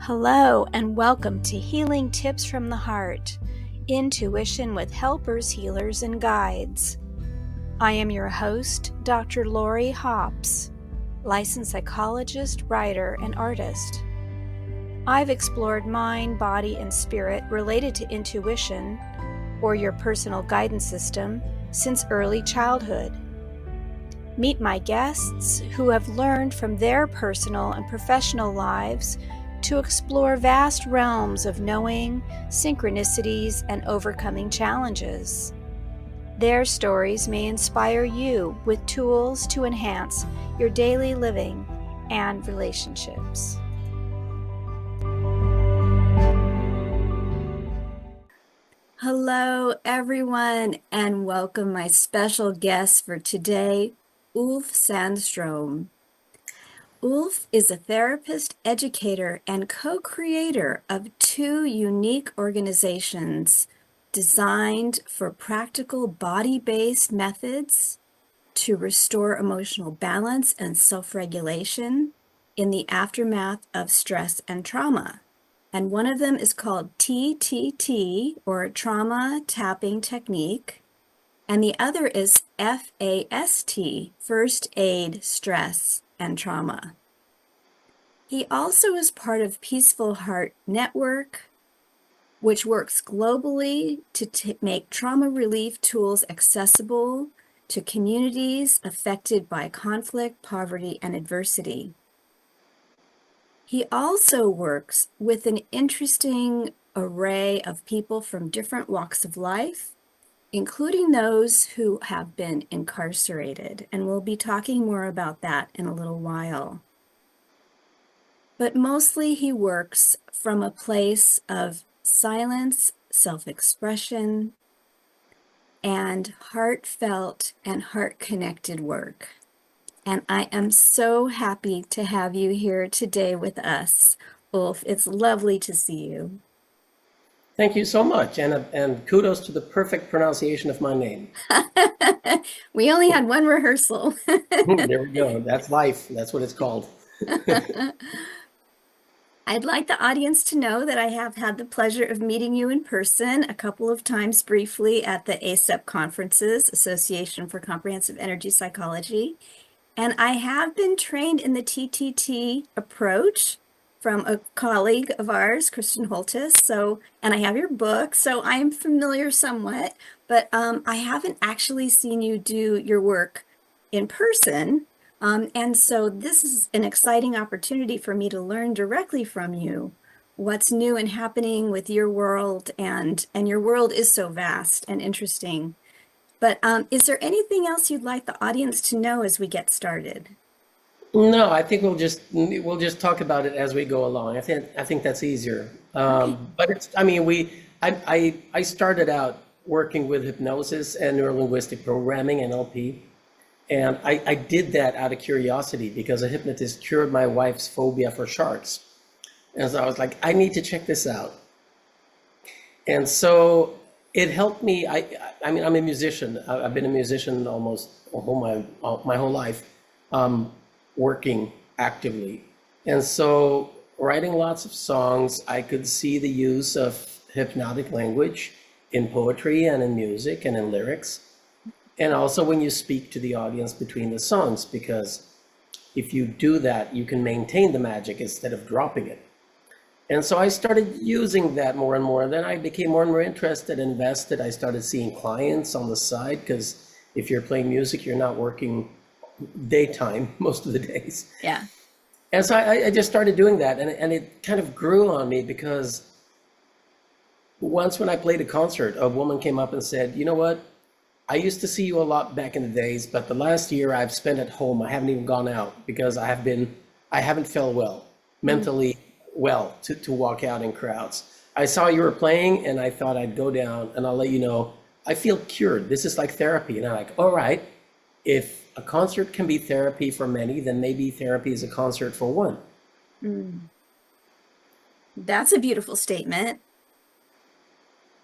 Hello and welcome to Healing Tips from the Heart, Intuition with Helpers, Healers, and Guides. I am your host, Dr. Lori Hops, licensed psychologist, writer, and artist. I've explored mind, body, and spirit related to intuition, or your personal guidance system, since early childhood. Meet my guests who have learned from their personal and professional lives to explore vast realms of knowing, synchronicities, and overcoming challenges. Their stories may inspire you with tools to enhance your daily living and relationships. Hello, everyone, and welcome my special guest for today, Ulf Sandström. Ulf is a therapist, educator, and co-creator of two unique organizations designed for practical body-based methods to restore emotional balance and self-regulation in the aftermath of stress and trauma. And one of them is called TTT, or Trauma Tapping Technique, and the other is F.A.S.T, First Aid Stress and Trauma. He also is part of Peaceful Heart Network, which works globally to make trauma relief tools accessible to communities affected by conflict, poverty, and adversity. He also works with an interesting array of people from different walks of life, including those who have been incarcerated, and we'll be talking more about that in a little while. But mostly he works from a place of silence, self-expression, and heartfelt and heart-connected work. And I am so happy to have you here today with us, Ulf. It's lovely to see you. Thank you so much, and kudos to the perfect pronunciation of my name. We only had one rehearsal. There we go. That's life. That's what it's called. I'd like the audience to know that I have had the pleasure of meeting you in person a couple of times briefly at the ACEP conferences, Association for Comprehensive Energy Psychology. And I have been trained in the TTT approach from a colleague of ours, Kristen Holtis. And I have your book, so I am familiar somewhat, but I haven't actually seen you do your work in person. And so this is an exciting opportunity for me to learn directly from you what's new and happening with your world, and your world is so vast and interesting. But is there anything else you'd like the audience to know as we get started? No, I think we'll just talk about it as we go along. I think that's easier. Okay. But it's, I mean, I started out working with hypnosis and neurolinguistic programming, NLP, and I did that out of curiosity because a hypnotist cured my wife's phobia for sharks, and so I was like, I need to check this out, and so it helped me. I mean, I'm a musician. I've been a musician almost my whole life. Working actively. And so writing lots of songs, I could see the use of hypnotic language in poetry and in music and in lyrics. And also when you speak to the audience between the songs, because if you do that, you can maintain the magic instead of dropping it. And so I started using that more and more. Then I became more and more interested, invested. I started seeing clients on the side, because if you're playing music, you're not working daytime most of the days. Yeah. And so I just started doing that, and it kind of grew on me, because once when I played a concert, a woman came up and said, you know what, I used to see you a lot back in the days, but the last year I've spent at home. I haven't even gone out because I haven't felt well, mentally well to walk out in crowds. I saw you were playing and I thought I'd go down and I'll let you know, I feel cured. This is like therapy. And I'm like, all right, if a concert can be therapy for many, then maybe therapy is a concert for one. That's a beautiful statement.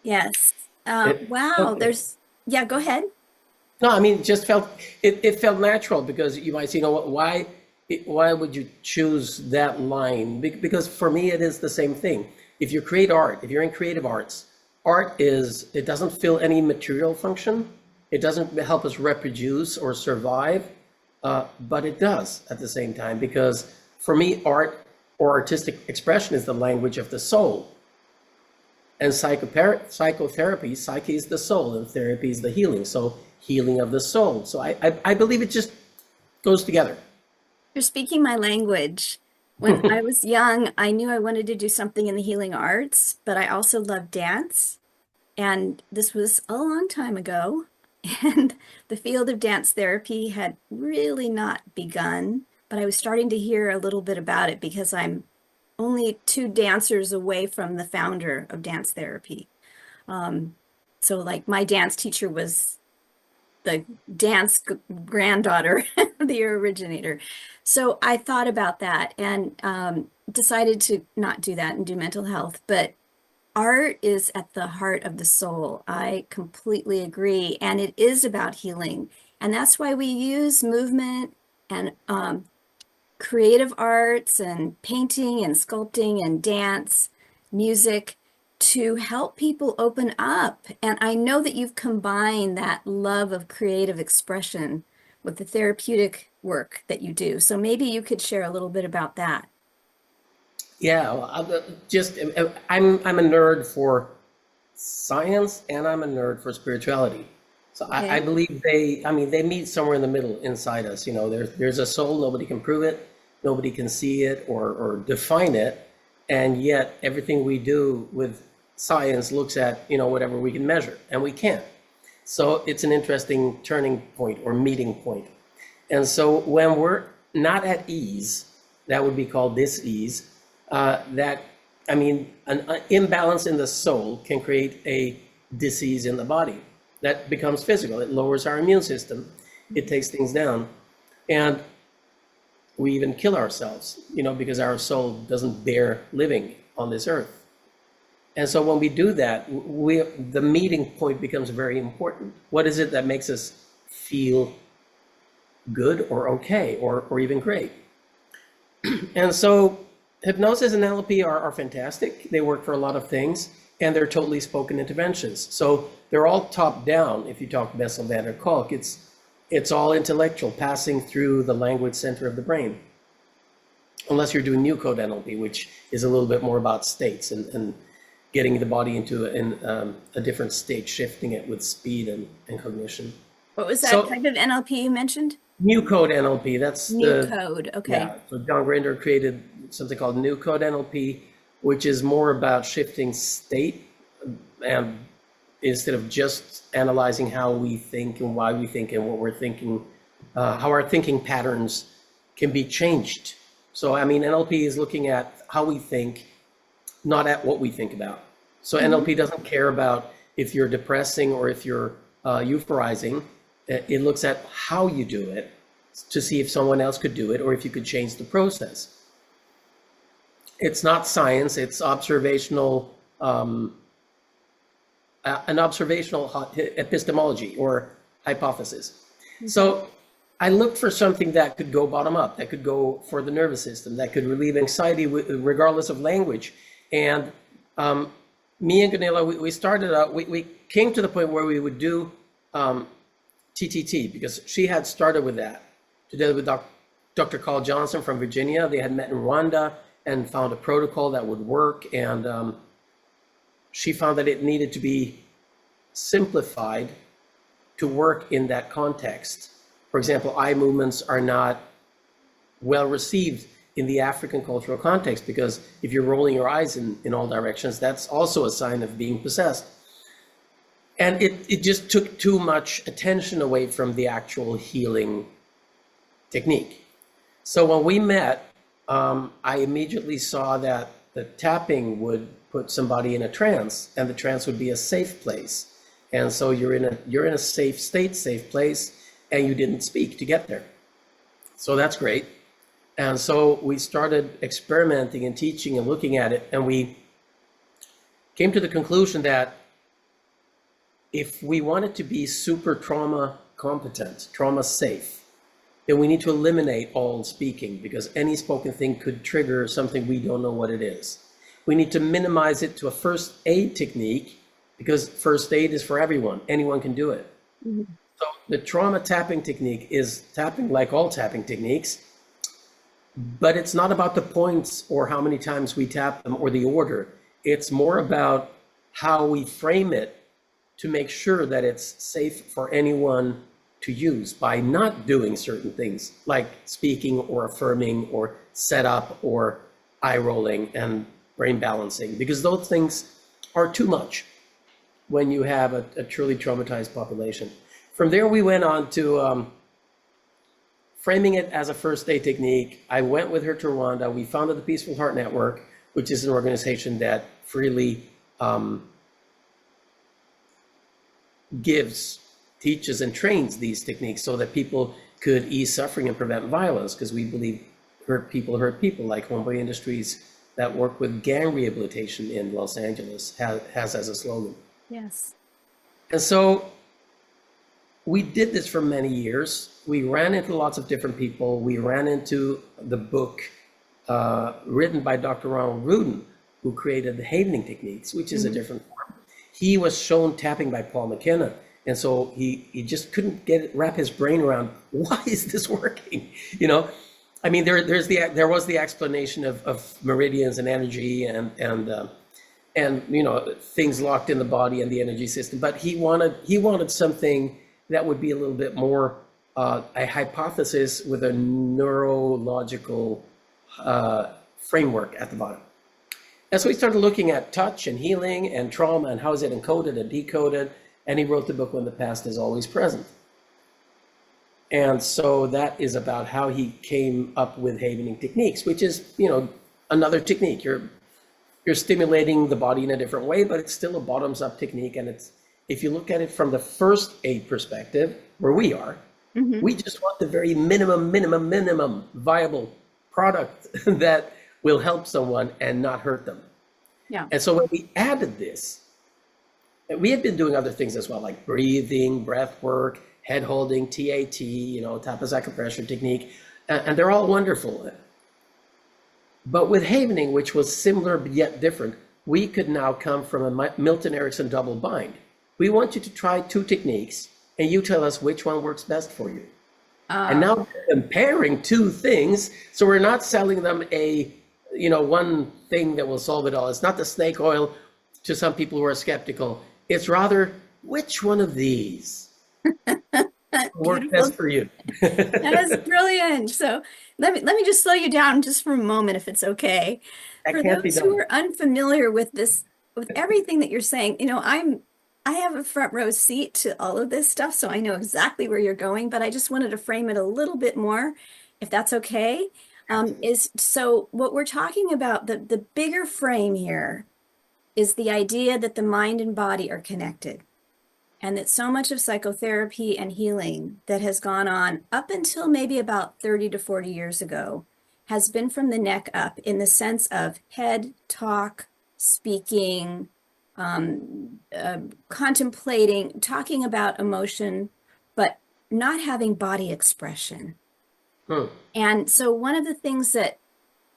Yes. Wow. Yeah, go ahead. No, I mean, it felt natural, because you might say, you know what, why why would you choose that line? Because for me, it is the same thing. If you create art, if you're in creative arts, it doesn't fill any material function. It doesn't help us reproduce or survive, but it does at the same time, because for me, art or artistic expression is the language of the soul. And psychotherapy, psyche is the soul, and therapy is the healing. So healing of the soul. So I believe it just goes together. You're speaking my language. When I was young, I knew I wanted to do something in the healing arts, but I also loved dance. And this was a long time ago. And the field of dance therapy had really not begun, but I was starting to hear a little bit about it because I'm only two dancers away from the founder of dance therapy. So, like, my dance teacher was the dance granddaughter, the originator. So I thought about that and decided to not do that and do mental health. But art is at the heart of the soul. I completely agree. And it is about healing. And that's why we use movement and creative arts and painting and sculpting and dance, music to help people open up. And I know that you've combined that love of creative expression with the therapeutic work that you do. So maybe you could share a little bit about that. Yeah, well, I'm a nerd for science and I'm a nerd for spirituality. So I Okay. believe they meet somewhere in the middle inside us. There's a soul, nobody can prove it, nobody can see it or define it, and yet everything we do with science looks at, whatever we can measure, and we can't. So it's an interesting turning point or meeting point. And so when we're not at ease, that would be called dis-ease, an imbalance in the soul can create a disease in the body that becomes physical. It lowers our immune system. It takes things down. And we even kill ourselves, because our soul doesn't bear living on this earth. And so when we do that, the meeting point becomes very important. What is it that makes us feel good or okay or even great? And so hypnosis and NLP are fantastic. They work for a lot of things, and they're totally spoken interventions. So they're all top down. If you talk Bessel van der Kolk, it's all intellectual, passing through the language center of the brain. Unless you're doing new code NLP, which is a little bit more about states and getting the body into a different state, shifting it with speed and cognition. What was that So type of NLP you mentioned? new code NLP, that's New code. Okay. yeah. So John Grinder created something called new code NLP, which is more about shifting state, and instead of just analyzing how we think and why we think and what we're thinking, how our thinking patterns can be changed. So, NLP is looking at how we think, not at what we think about. So NLP doesn't care about if you're depressing or if you're euphorizing. It looks at how you do it to see if someone else could do it or if you could change the process. It's not science, it's observational, an observational epistemology or hypothesis. So I looked for something that could go bottom up, that could go for the nervous system, that could relieve anxiety regardless of language. And me and Gunilla, we started out, we came to the point where we would do TTT because she had started with that together with Dr. Carl Johnson from Virginia. They had met in Rwanda and found a protocol that would work. And she found that it needed to be simplified to work in that context. For example, eye movements are not well received in the African cultural context because if you're rolling your eyes in all directions, that's also a sign of being possessed. And it just took too much attention away from the actual healing technique. So when we met, I immediately saw that the tapping would put somebody in a trance, and the trance would be a safe place. And so you're in a safe state, safe place, and you didn't speak to get there. So that's great. And so we started experimenting and teaching and looking at it, and we came to the conclusion that if we wanted to be super trauma competent, trauma safe, then we need to eliminate all speaking because any spoken thing could trigger something we don't know what it is. We need to minimize it to a first aid technique because first aid is for everyone. Anyone can do it. Mhm. So the trauma tapping technique is tapping like all tapping techniques, but it's not about the points or how many times we tap them or the order. It's more about how we frame it to make sure that it's safe for anyone to use by not doing certain things like speaking or affirming or setup or eye rolling and brain balancing, because those things are too much when you have a truly traumatized population. From there, we went on to framing it as a first aid technique. I went with her to Rwanda. We founded the Peaceful Heart Network, which is an organization that freely gives, teaches, and trains these techniques so that people could ease suffering and prevent violence, because we believe hurt people, like Homeboy Industries that work with gang rehabilitation in Los Angeles has as a slogan. Yes. And so we did this for many years. We ran into lots of different people. We ran into the book written by Dr. Ronald Rudin, who created the Havening techniques, which is a different form. He was shown tapping by Paul McKenna. And so he just couldn't wrap his brain around, why is this working? You know, I mean, there was the explanation of meridians and energy and you know, things locked in the body and the energy system. But he wanted something that would be a little bit more a hypothesis with a neurological framework at the bottom. And so he started looking at touch and healing and trauma and how is it encoded and decoded. And he wrote the book When the Past is Always Present. And so that is about how he came up with havening techniques, which is, you know, another technique. You're stimulating the body in a different way, but it's still a bottoms-up technique. And it's, if you look at it from the first aid perspective, where we are, we just want the very minimum viable product that will help someone and not hurt them. Yeah. And so when we added this, and we had been doing other things as well, like breathing, breath work, head holding, TAT, you know, tap acupressure technique, and they're all wonderful. But with havening, which was similar but yet different, we could now come from a Milton Erickson double bind. We want you to try two techniques, and you tell us which one works best for you. And now we're comparing two things, so we're not selling them one thing that will solve it all. It's not the snake oil to some people who are skeptical. It's rather, which one of these works best for you? That is brilliant. So let me just slow you down just for a moment, if it's okay. That For can't be those who done. are unfamiliar with this, with everything that you're saying, you know, I have a front row seat to all of this stuff, so I know exactly where you're going, but I just wanted to frame it a little bit more, if that's okay. So what we're talking about, the bigger frame here is the idea that the mind and body are connected. And that so much of psychotherapy and healing that has gone on up until maybe about 30 to 40 years ago has been from the neck up, in the sense of head talk, speaking, contemplating, talking about emotion, but not having body expression. And so one of the things that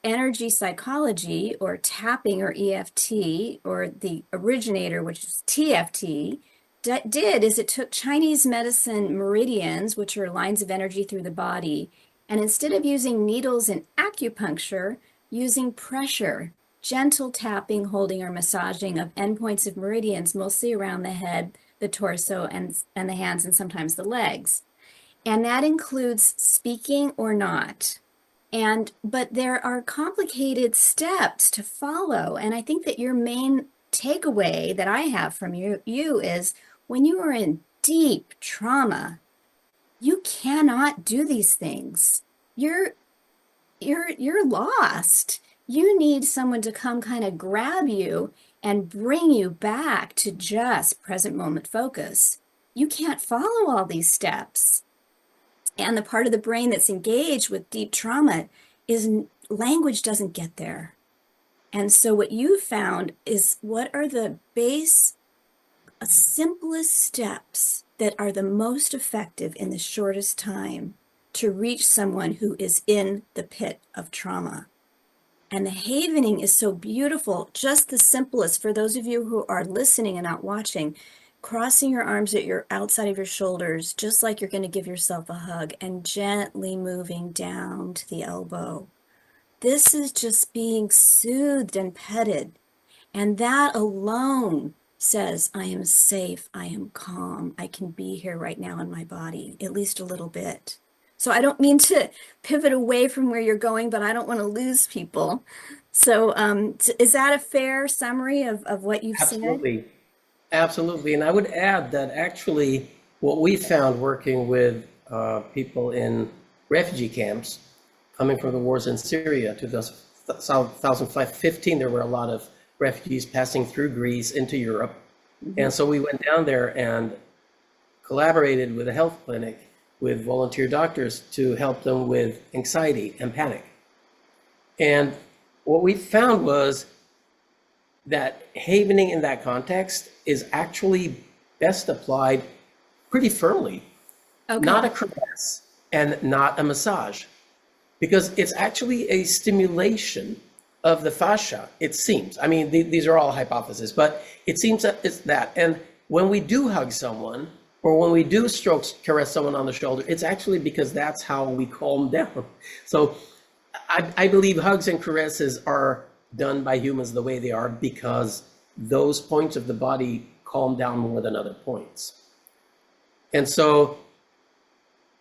energy psychology, or tapping, or EFT, or the originator, which is TFT, did is it took Chinese medicine meridians, which are lines of energy through the body, and instead of using needles and acupuncture, using pressure, gentle tapping, holding, or massaging of endpoints of meridians, mostly around the head, the torso, and the hands, and sometimes the legs. And that includes speaking or not. But there are complicated steps to follow. And I think that your main takeaway that I have from you is, when you are in deep trauma, you cannot do these things. You're lost. You need someone to come kind of grab you and bring you back to just present moment focus. You can't follow all these steps. And the part of the brain that's engaged with deep trauma is language doesn't get there. And so what you found is, what are the simplest steps that are the most effective in the shortest time to reach someone who is in the pit of trauma. And the havening is so beautiful, just the simplest. For those of you who are listening and not watching, crossing your arms at your outside of your shoulders, just like you're going to give yourself a hug, and gently moving down to the elbow. This is just being soothed and petted. And that alone says, I am safe, I am calm, I can be here right now in my body, at least a little bit. So I don't mean to pivot away from where you're going, but I don't want to lose people. So is that a fair summary of what you've said? Absolutely. Absolutely. And I would add that actually what we found working with people in refugee camps coming from the wars in Syria, 2015, there were a lot of refugees passing through Greece into Europe. And so we went down there and collaborated with a health clinic with volunteer doctors to help them with anxiety and panic. And what we found was that havening in that context is actually best applied pretty firmly, not a caress and not a massage, because it's actually a stimulation of the fascia, it seems. I mean, these are all hypotheses, but it seems that it's that. And when we do hug someone, or when we do caress someone on the shoulder, it's actually because that's how we calm down. So I believe hugs and caresses are done by humans the way they are because those points of the body calm down more than other points. And so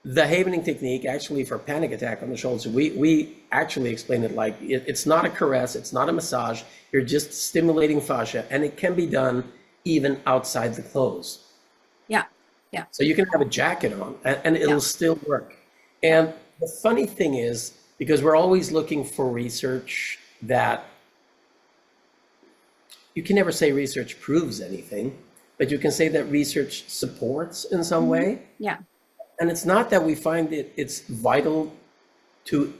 the havening technique, actually for panic attack on the shoulders, we actually explain it like it's not a caress, it's not a massage, you're just stimulating fascia, and it can be done even outside the clothes. Yeah, yeah. So you can have a jacket on and it'll still work. And the funny thing is, because we're always looking for research that, you can never say research proves anything, but you can say that research supports in some way. Yeah. And it's not that we find it's vital to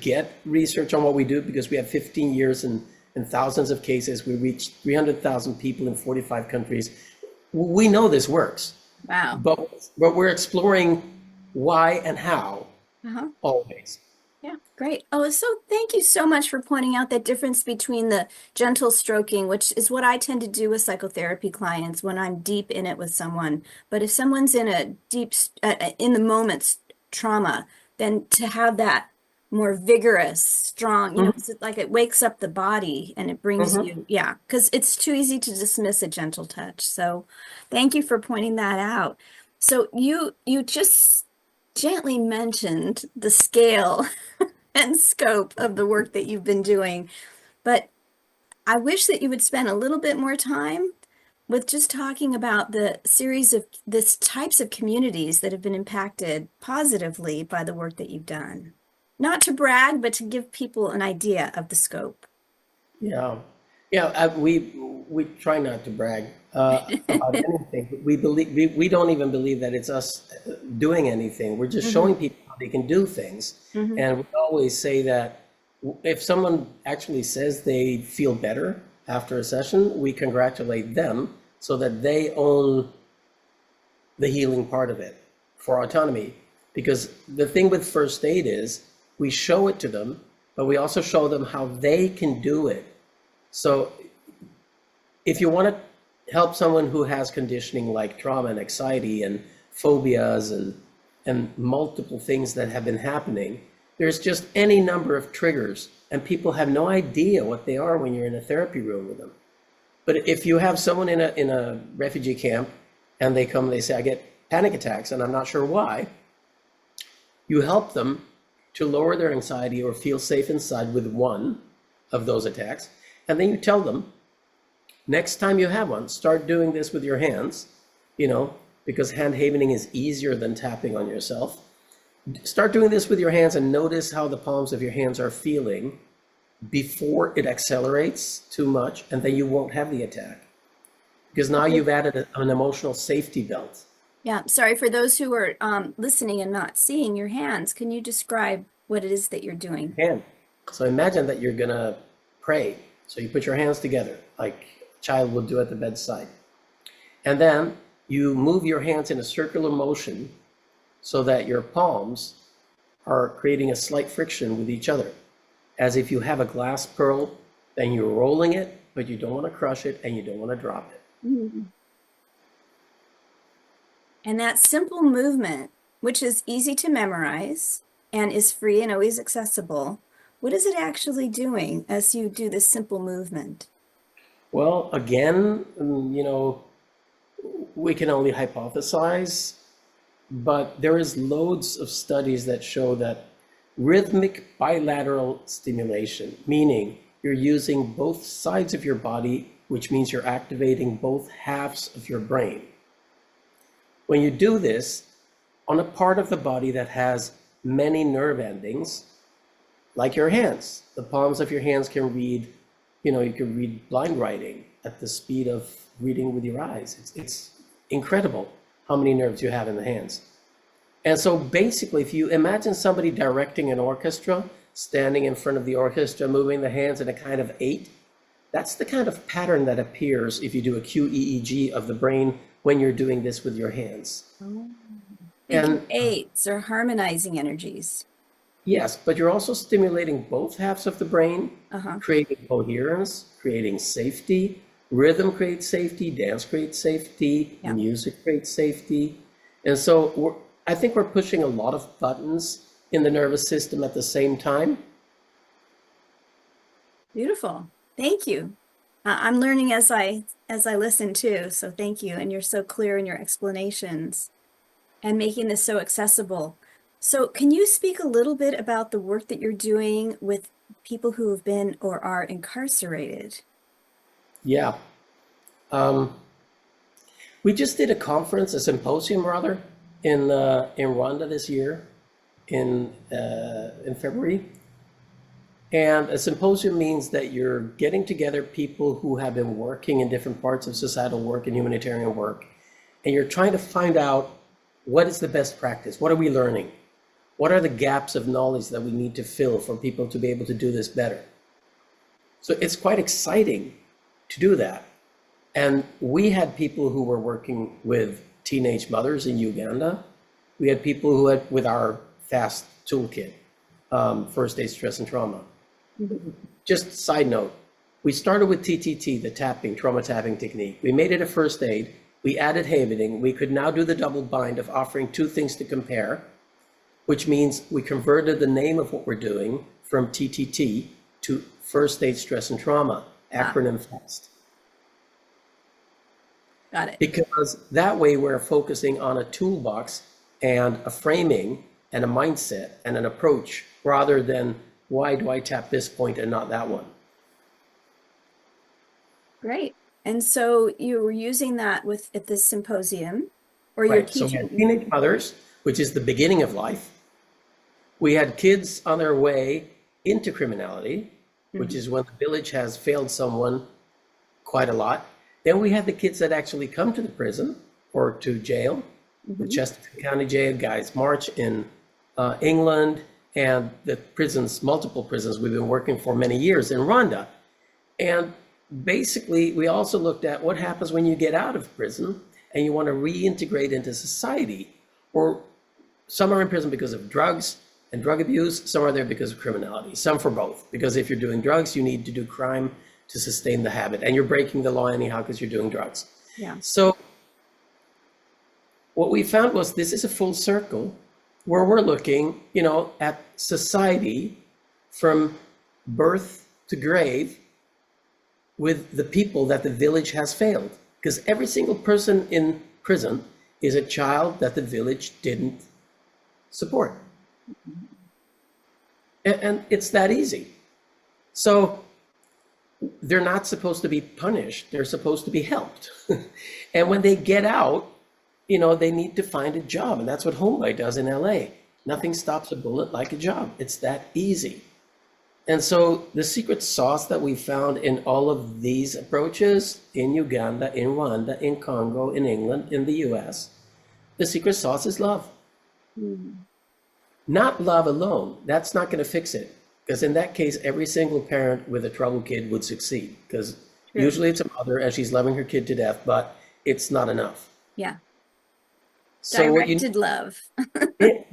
get research on what we do, because we have 15 years and thousands of cases. We reached 300,000 people in 45 countries. We know this works. Wow. But we're exploring why and how always. Yeah, great. Oh, so thank you so much for pointing out that difference between the gentle stroking, which is what I tend to do with psychotherapy clients when I'm deep in it with someone. But if someone's in a deep, in the moment trauma, then to have that more vigorous, strong, you know, it's like it wakes up the body and it brings you, because it's too easy to dismiss a gentle touch. So thank you for pointing that out. So you just gently mentioned the scale and scope of the work that you've been doing, but I wish that you would spend a little bit more time with just talking about the series of this types of communities that have been impacted positively by the work that you've done. Not to brag, but to give people an idea of the scope. Yeah, we try not to brag about anything. We don't even believe that it's us doing anything. We're just showing people how they can do things. And we always say that if someone actually says they feel better after a session, we congratulate them so that they own the healing part of it for autonomy. Because the thing with first aid is we show it to them, but we also show them how they can do it. So if you want to help someone who has conditioning like trauma and anxiety and phobias and multiple things that have been happening, there's just any number of triggers, and people have no idea what they are when you're in a therapy room with them. But if you have someone in a refugee camp and they come and they say, I get panic attacks and I'm not sure why, you help them to lower their anxiety or feel safe inside with one of those attacks. And then you tell them, next time you have one, start doing this with your hands, because hand havening is easier than tapping on yourself. Start doing this with your hands and notice how the palms of your hands are feeling before it accelerates too much, and then you won't have the attack. Because now you've added an emotional safety belt. Yeah, sorry for those who are listening and not seeing your hands. Can you describe what it is that you're doing? Hand. So imagine that you're going to pray. So you put your hands together like a child would do at the bedside. And then you move your hands in a circular motion so that your palms are creating a slight friction with each other. As if you have a glass pearl, then you're rolling it, but you don't want to crush it and you don't want to drop it. Mhm. And that simple movement, which is easy to memorize and is free and always accessible, what is it actually doing as you do this simple movement? Well, again, we can only hypothesize, but there is loads of studies that show that rhythmic bilateral stimulation, meaning you're using both sides of your body, which means you're activating both halves of your brain. When you do this on a part of the body that has many nerve endings, like your hands, the palms of your hands can read, you can read blind writing at the speed of reading with your eyes. It's incredible how many nerves you have in the hands. And so basically, if you imagine somebody directing an orchestra, standing in front of the orchestra, moving the hands in a kind of 8, that's the kind of pattern that appears if you do a QEEG of the brain when you're doing this with your hands. Oh. And Eights or harmonizing energies. yes, but you're also stimulating both halves of the brain, creating coherence, creating safety. Rhythm creates safety, dance creates safety, music creates safety. And so I think we're pushing a lot of buttons in the nervous system at the same time. Beautiful. Thank you. I'm learning as I listen too, so thank you. And you're so clear in your explanations and making this so accessible. So can you speak a little bit about the work that you're doing with people who have been or are incarcerated? Yeah. We just did a conference, a symposium rather, in Rwanda this year, in February. And a symposium means that you're getting together people who have been working in different parts of societal work and humanitarian work, and you're trying to find out what is the best practice, what are we learning, what are the gaps of knowledge that we need to fill for people to be able to do this better. So it's quite exciting to do that. And we had people who were working with teenage mothers in Uganda. We had people who had with our F.A.S.T toolkit, first aid stress and trauma. Just side note, we started with TTT, the tapping, trauma tapping technique. We made it a first aid. We added havening. We could now do the double bind of offering two things to compare, which means we converted the name of what we're doing from TTT to first aid stress and trauma, acronym F.A.S.T. Got it. Because that way we're focusing on a toolbox and a framing and a mindset and an approach rather than why do I tap this point and not that one? Great. And so you were using that at this symposium, or you're Right. So we had teenage mothers, which is the beginning of life. We had kids on their way into criminality, which is when the village has failed someone quite a lot. Then we had the kids that actually come to the prison or to jail. The Chesterfield County Jail guys march in England, and the prisons, multiple prisons we've been working for many years in Rwanda. And basically, we also looked at what happens when you get out of prison and you want to reintegrate into society. Or some are in prison because of drugs and drug abuse, some are there because of criminality, some for both. Because if you're doing drugs, you need to do crime to sustain the habit, and you're breaking the law anyhow because you're doing drugs. Yeah. So what we found was this is a full circle where we're looking, at society from birth to grave with the people that the village has failed. Because every single person in prison is a child that the village didn't support. And it's that easy. So they're not supposed to be punished. They're supposed to be helped. And when they get out, they need to find a job. And that's what Homeboy does in LA. Nothing stops a bullet like a job. It's that easy. And so the secret sauce that we found in all of these approaches in Uganda, in Rwanda, in Congo, in England, in the US, the secret sauce is love. Not love alone. That's not going to fix it. Because in that case, every single parent with a troubled kid would succeed. Because usually it's a mother and she's loving her kid to death, but it's not enough. Yeah. So Directed love.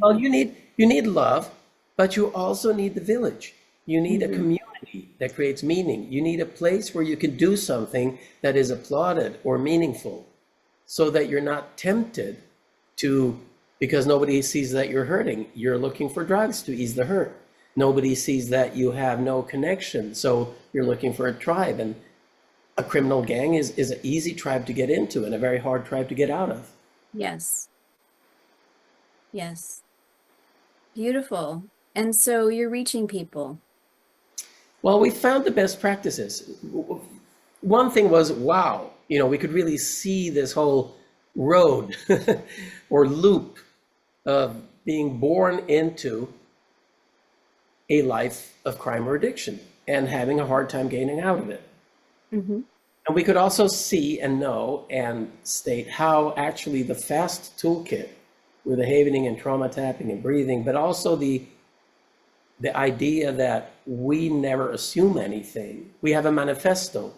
well, you need love, But you also need the village. You need a Hmm. community that creates meaning. You need a place where you can do something that is applauded or meaningful so that you're not tempted to, because nobody sees that you're hurting. You're looking for drugs to ease the hurt. Nobody sees that you have no connection. So you're looking for a tribe. And a criminal gang is an easy tribe to get into and a very hard tribe to get out of. Yes. Yes. Beautiful. And so you're reaching people. Well, we found the best practices. One thing was, wow, we could really see this whole road or loop of being born into a life of crime or addiction and having a hard time getting out of it. Hmm. And we could also see and know and state how actually the FAST toolkit with the havening and trauma tapping and breathing, but also the idea that we never assume anything. We have a manifesto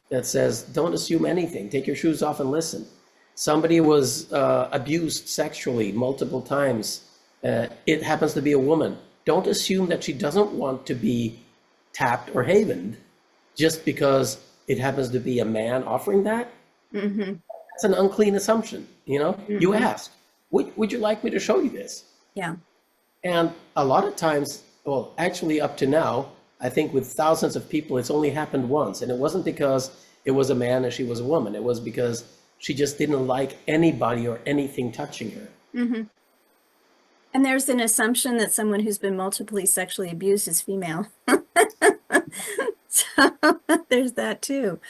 that says, don't assume anything. Take your shoes off and listen. Somebody was abused sexually multiple times. It happens to be a woman. Don't assume that she doesn't want to be tapped or havened just because it happens to be a man offering that. Hmm. That's an unclean assumption. You Hmm. asked, would you like me to show you this? Yeah. And a lot of times, well, actually up to now, I think with thousands of people, it's only happened once. And it wasn't because it was a man and she was a woman. It was because she just didn't like anybody or anything touching her. Hmm. And there's an assumption that someone who's been multiply sexually abused is female. So there's that too.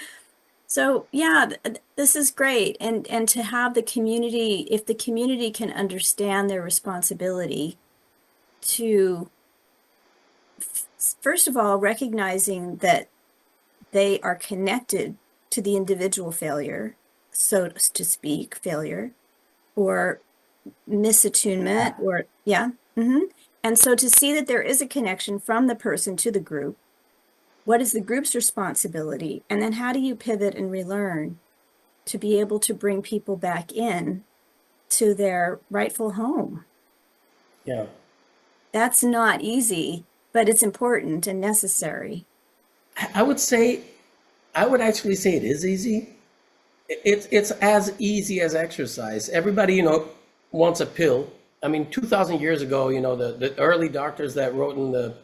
So yeah, this is great. And to have the community, if the community can understand their responsibility to, first of all, recognizing that they are connected to the individual failure, so to speak, failure, or misattunement, or yeah. Hmm. And so to see that there is a connection from the person to the group, what is the group's responsibility? And then how do you pivot and relearn to be able to bring people back in to their rightful home? Yeah. That's not easy, but it's important and necessary. I would say, I would actually say it is easy. It's as easy as exercise. Everybody, wants a pill. I mean, 2,000 years ago, the early doctors that wrote in the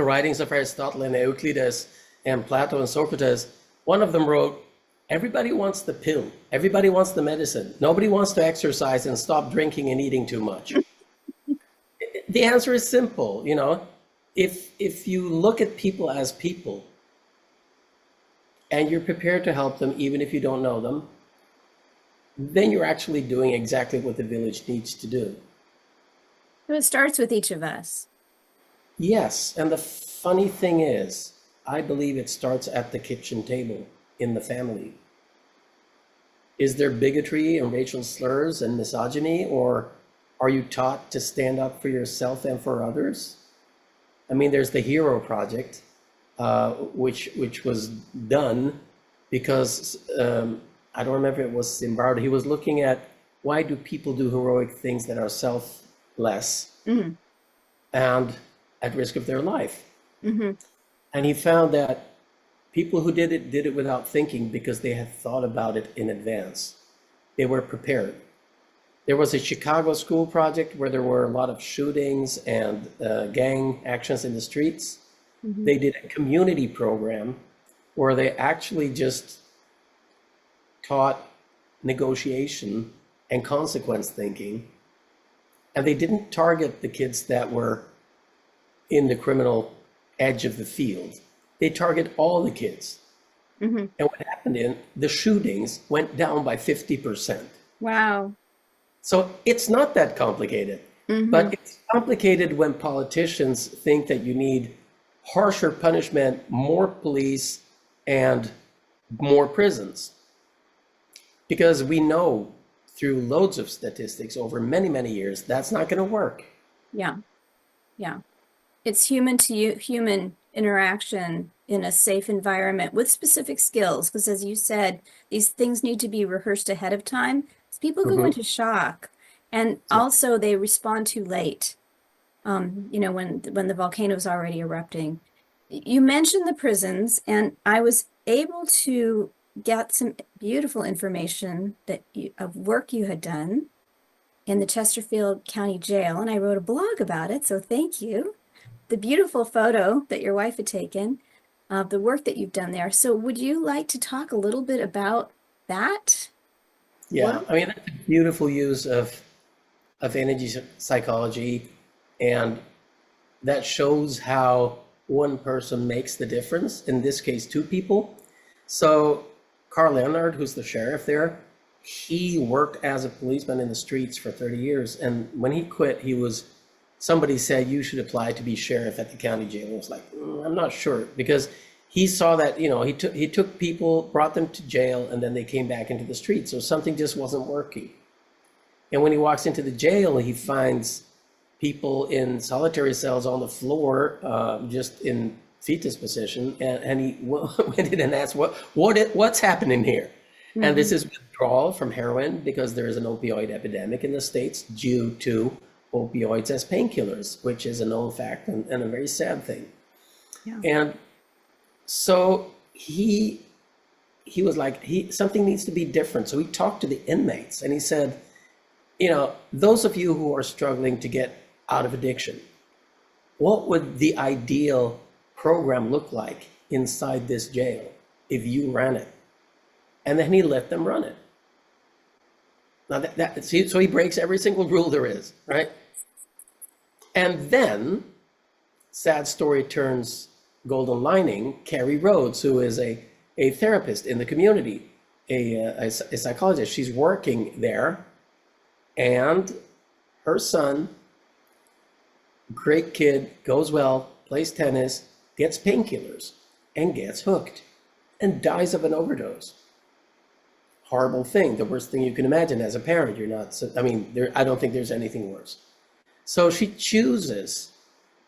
writings of Aristotle and Euclides and Plato and Socrates, one of them wrote, everybody wants the pill. Everybody wants the medicine. Nobody wants to exercise and stop drinking and eating too much. The answer is simple, if you look at people as people and you're prepared to help them even if you don't know them, then you're actually doing exactly what the village needs to do. So it starts with each of us. Yes, and the funny thing is, I believe it starts at the kitchen table in the family. Is there bigotry and racial slurs and misogyny, or are you taught to stand up for yourself and for others? I mean, there's the Hero Project, which was done because I don't remember if it was Zimbardo. He was looking at why do people do heroic things that are selfless Hmm. and at risk of their life. Hmm. And he found that people who did it without thinking because they had thought about it in advance. They were prepared. There was a Chicago school project where there were a lot of shootings and gang actions in the streets. Hmm. They did a community program where they actually just taught negotiation and consequence thinking. And they didn't target the kids that were in the criminal edge of the field. They target all the kids. Hmm. And what happened in the shootings went down by 50%. Wow. So it's not that complicated. Hmm. But it's complicated when politicians think that you need harsher punishment, more police, and more prisons. Because we know through loads of statistics over many, many years, that's not going to work. Yeah. Yeah. It's human to human interaction in a safe environment with specific skills. Because as you said, these things need to be rehearsed ahead of time. So people go Mhm. into shock, and Yeah. also they respond too late. when the volcano was already erupting. You mentioned the prisons, and I was able to get some beautiful information of work you had done in the Chesterfield County Jail, and I wrote a blog about it, so thank you. The beautiful photo that your wife had taken of the work that you've done there. So would you like to talk a little bit about that? Yeah, What? I mean, that's a beautiful use of energy psychology, and that shows how one person makes the difference. In this case, two people. So Carl Leonard, who's the sheriff there, he worked as a policeman in the streets for 30 years. And when he quit, somebody said, you should apply to be sheriff at the county jail. I was like, I'm not sure, because he saw that, he took people, brought them to jail, and then they came back into the street. So something just wasn't working. And when he walks into the jail, he finds people in solitary cells on the floor, just in fetus position. And he went in and asked, what's happening here? Mm-hmm. And this is withdrawal from heroin, because there is an opioid epidemic in the States due to opioids as painkillers, which is a known fact and a very sad thing. Yeah. And so he was like, something needs to be different. So he talked to the inmates and he said, those of you who are struggling to get out of addiction, what would the ideal program look like inside this jail if you ran it? And then he let them run it. Now so he breaks every single rule there is, right? And then, sad story turns golden lining. Carrie Rhodes, who is a therapist in the community, a psychologist, she's working there, and her son, great kid, goes well, plays tennis, gets painkillers, and gets hooked, and dies of an overdose. Horrible thing, the worst thing you can imagine as a parent. I don't think there's anything worse. So she chooses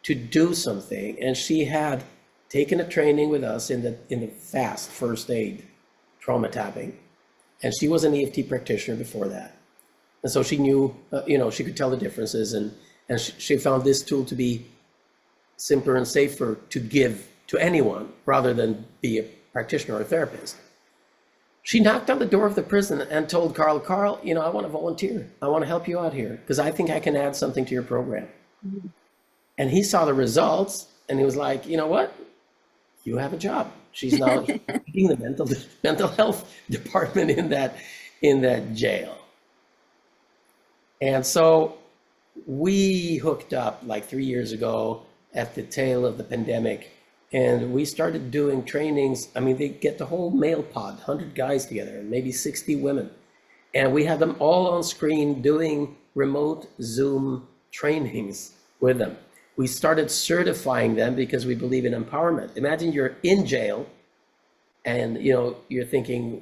to do something, and she had taken a training with us in the F.A.S.T, first aid, trauma tapping, and she was an EFT practitioner before that. And so she knew, she could tell the differences, and she found this tool to be simpler and safer to give to anyone rather than be a practitioner or a therapist. She knocked on the door of the prison and told Carl, I want to volunteer. I want to help you out here because I think I can add something to your program. Mm-hmm. And he saw the results and he was like, you know what? You have a job. She's now leading the mental health department in that jail. And so we hooked up like 3 years ago at the tail of the pandemic, and we started doing trainings. I mean, they get the whole male pod, 100 guys together, and maybe 60 women. And we had them all on screen doing remote Zoom trainings with them. We started certifying them because we believe in empowerment. Imagine you're in jail and you're thinking,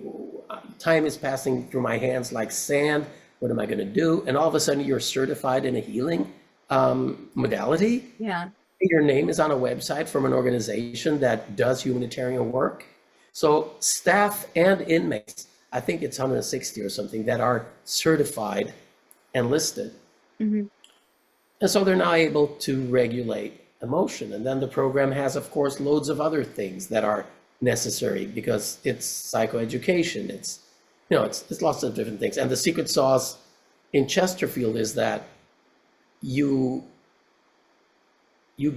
time is passing through my hands like sand. What am I going to do? And all of a sudden you're certified in a healing modality. Yeah. Your name is on a website from an organization that does humanitarian work. So staff and inmates, I think it's 160 or something, that are certified and listed. Mm-hmm. And so they're now able to regulate emotion. And then the program has, of course, loads of other things that are necessary because it's psychoeducation. It's lots of different things. And the secret sauce in Chesterfield is that you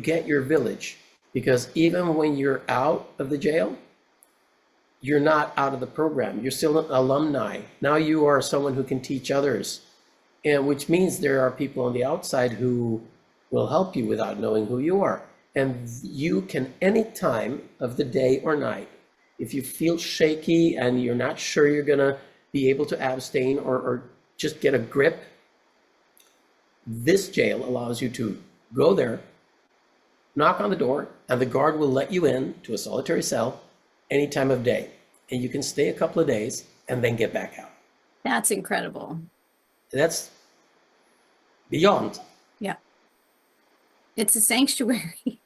get your village, because even when you're out of the jail, you're not out of the program. You're still an alumni. Now you are someone who can teach others, and which means there are people on the outside who will help you without knowing who you are. And you can, any time of the day or night, if you feel shaky and you're not sure you're gonna be able to abstain or just get a grip, this jail allows you to go there, knock on the door, and the guard will let you in to a solitary cell any time of day. And you can stay a couple of days and then get back out. That's incredible. That's beyond. Yeah. It's a sanctuary.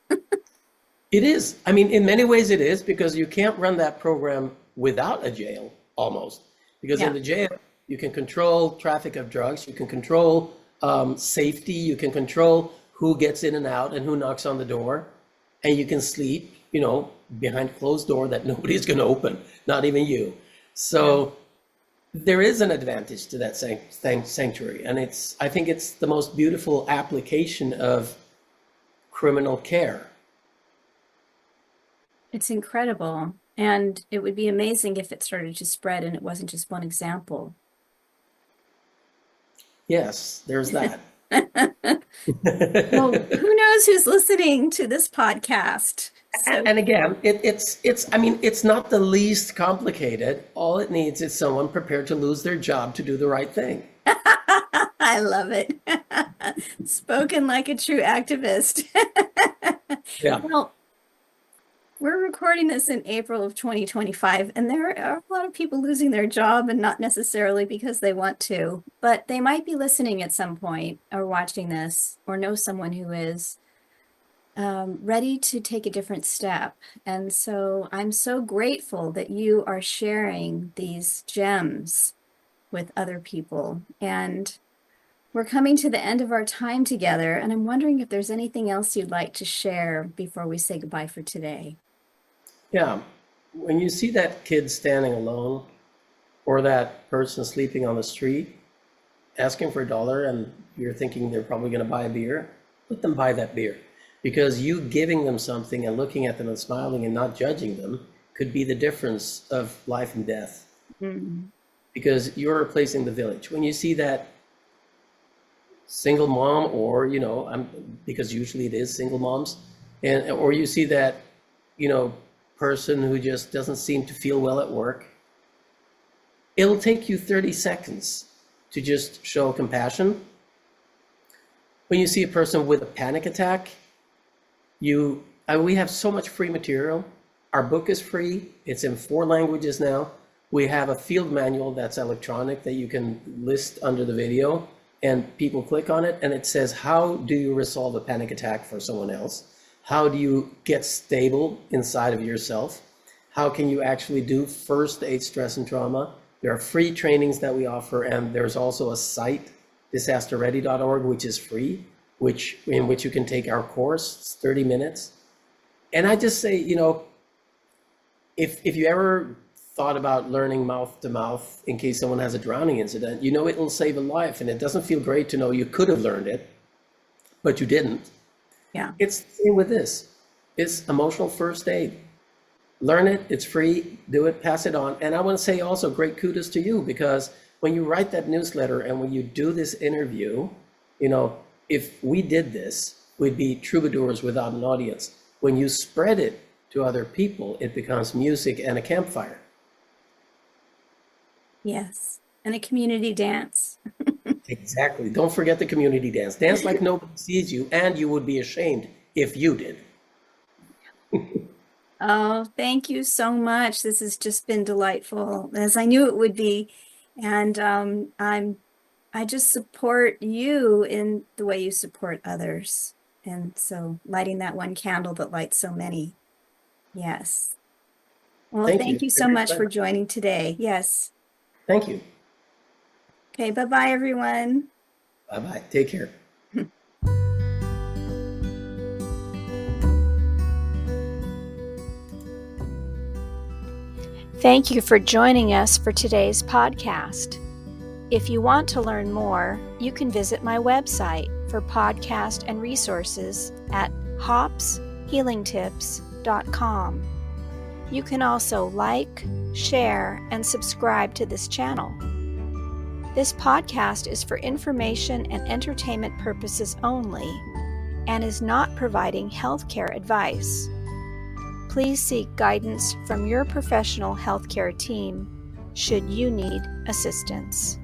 It is. I mean, in many ways it is, because you can't run that program without a jail, almost. Because in the jail, you can control traffic of drugs, you can control safety, you can control who gets in and out and who knocks on the door, and you can sleep, behind closed door that nobody's going to open, not even you. So there is an advantage to that sanctuary, and I think it's the most beautiful application of criminal care. It's incredible. And it would be amazing if it started to spread and it wasn't just one example. Yes, there's that. Well, who knows who's listening to this podcast? And again, it's not the least complicated. All it needs is someone prepared to lose their job to do the right thing. I love it. Spoken like a true activist. Yeah. Well, we're recording this in April of 2025, and there are a lot of people losing their job, and not necessarily because they want to, but they might be listening at some point or watching this or know someone who is ready to take a different step. And so I'm so grateful that you are sharing these gems with other people. And we're coming to the end of our time together, and I'm wondering if there's anything else you'd like to share before we say goodbye for today. Yeah. When you see that kid standing alone or that person sleeping on the street, asking for $1, and you're thinking they're probably going to buy a beer, let them buy that beer. Because you giving them something and looking at them and smiling and not judging them could be the difference of life and death. Mm-hmm. Because you're replacing the village. When you see that single mom, or, because usually it is single moms, or you see that, person who just doesn't seem to feel well at work, it'll take you 30 seconds to just show compassion. When you see a person with a panic attack, we have so much free material. Our book is free. It's in 4 languages now. We have a field manual that's electronic that you can list under the video, and people click on it and it says, how do you resolve a panic attack for someone else? How do you get stable inside of yourself? How can you actually do first aid stress and trauma? There are free trainings that we offer, and there's also a site, disasterready.org, which is free, in which you can take our course. It's 30 minutes. And I just say, if you ever thought about learning mouth to mouth in case someone has a drowning incident, it will save a life. And it doesn't feel great to know you could have learned it, but you didn't. Yeah. It's the same with this. It's emotional first aid. Learn it. It's free. Do it. Pass it on. And I want to say also great kudos to you, because when you write that newsletter and when you do this interview, if we did this, we'd be troubadours without an audience. When you spread it to other people, it becomes music and a campfire. Yes. And a community dance. Exactly. Don't forget the community dance. Dance like nobody sees you, and you would be ashamed if you did. Oh, thank you so much. This has just been delightful, as I knew it would be. And I just support you in the way you support others. And so lighting that one candle that lights so many. Yes. Well, thank you so much for joining today. Yes. Thank you. Okay, bye-bye, everyone. Bye-bye. Take care. Thank you for joining us for today's podcast. If you want to learn more, you can visit my website for podcast and resources at hopshealingtips.com. You can also like, share, and subscribe to this channel. This podcast is for information and entertainment purposes only and is not providing healthcare advice. Please seek guidance from your professional healthcare team should you need assistance.